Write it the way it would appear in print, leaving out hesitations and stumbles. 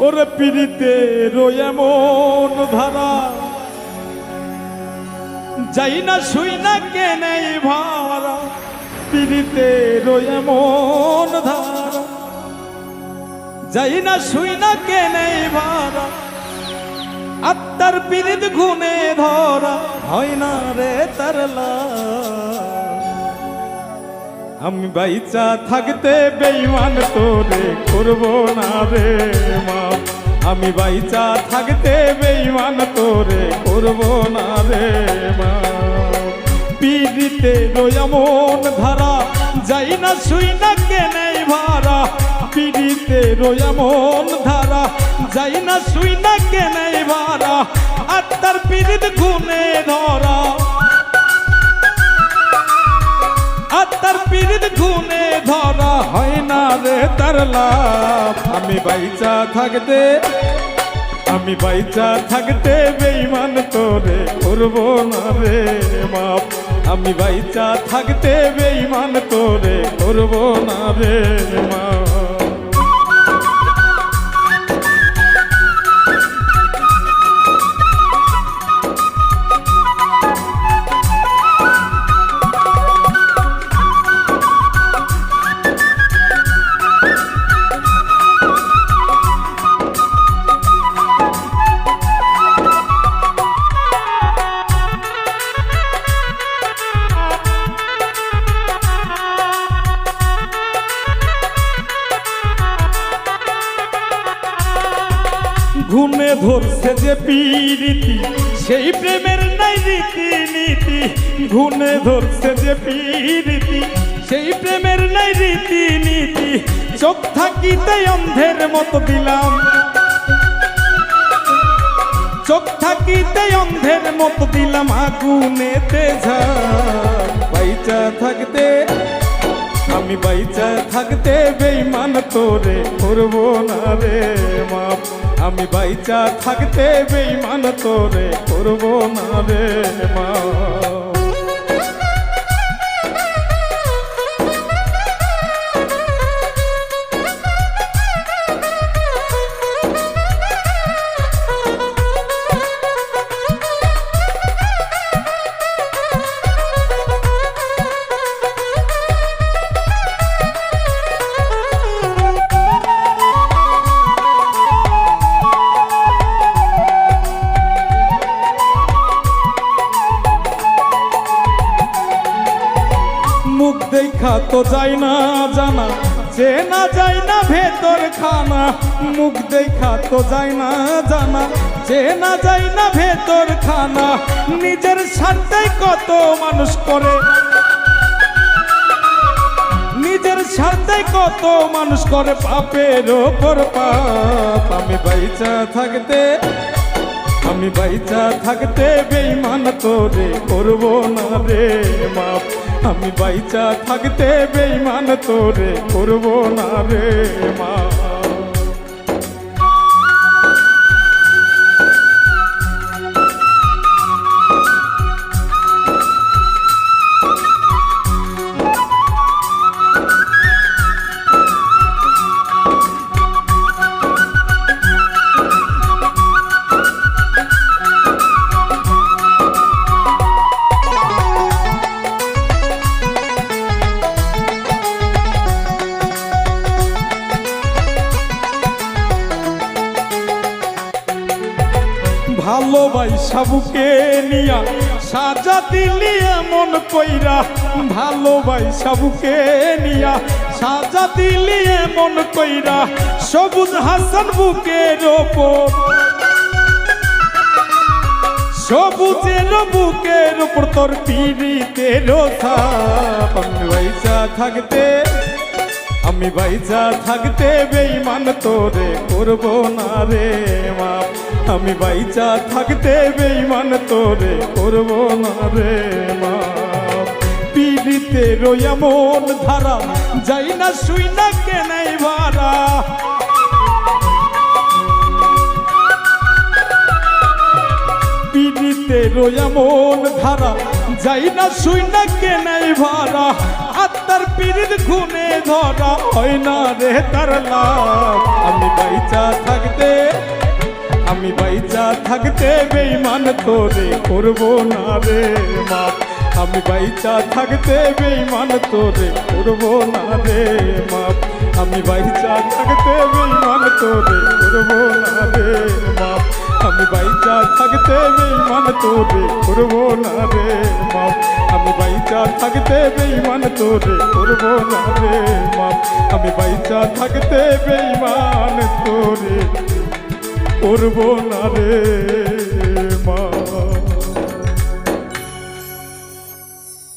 ওরে পিড়িতে এমন ধারা যাই না শুই না কেনে ভাড়া পিড়িতে এমন ধারা যাই না শুই না কেনে ভাড়া আত্মার পিড়িত গুনে ধরা হয় না রে তারলা আমি বাইচা থাকতে বেঈমান তোরে করব না রে মা আমি বাইচা থাকতে বেঈমান তোরে করব না রে মা পিড়িতে এমন ধারা যাই না শুই না কেনে ভাড়া পিড়িতে এমন ধারা যাই না শুই না কেনে ভাড়া আত্মার পিড়িত গুনে ধরা আত্মার পিড়িত গুনে ধরা হয় না রে তার লাভ আমি বাইচা থাকতে বেঈমান তোরে করব না রে মাপ আমি বাইচা থাকতে বেঈমান তোরে করব না রে মাপ ঘুমে ধরছে যে পিরিতি সেই প্রেমের নাই রীতি নীতি ঘুমে ধরছে যে পিরিতি সেই প্রেমের নাই রীতি নীতি চোখ থাকিতে অন্ধের মতো দিলাম চোখ থাকিতে অন্ধের মতো দিলাম আগুনেতে ঝাঁপ বাইচা থাকতে আমি বাইচা থাকতে বেঈমান তোরে করব না রে মাপ আমি বাইচা থাকতে বেঈমান তোরে করব না রে মাপ মুখ দেখা তো যায় না জানা চেনা যায় না ভেতর খানা মুখ দেখা তো যায় না জানা চেনা যায় না ভেতর খানা নিজের স্বার্থে কত মানুষ করে নিজের স্বার্থে কত মানুষ করে পাপের ওপর পাপ আমি বাইচা থাকতে বেঈমান তোরে করব না রে মাপ আমি বাইচা থাকতে বেঈমান তোরে করব না রে মাপ ভালোবাসা বুকে নিয়া সাজা দিলি এমন কইরা ভালোবাসা বুকে নিয়া সাজা দিলি এমন কইরা সবুজ হাসান বুকের ওপর সবুজের বুকের ওপর তোর পিড়িতের ছাপ আমি বাইচা থাকতে বেঈমান তোরে করব না রে মাপ আমি বাইচা থাকতে বেঈমান তোরে করব না রে মাপ পিড়িতে এমন ধারা যাই না শুই না কেনে ভাড়া পিড়িতে এমন ধারা যাই না শুই না কেনে ভাড়া আত্মার পিড়িত গুনে ধরা হয় না রে তার লাভ আমি বাইচা থাকতে থাকতে বেঈমান তোরে করব না রে মাপ আমি বাইচা থাকতে বেঈমান তোরে করব না রে মাপ আমি বাইচা থাকতে বেঈমান তোরে করব না রে মাপ আমি বাইচা থাকতে বেঈমান তোরে করব না রে মাপ আমি বাইচা থাকতে বেঈমান তোরে করব না রে মাপ আমি বাইচা থাকতে বেঈমান তোরে করব না রে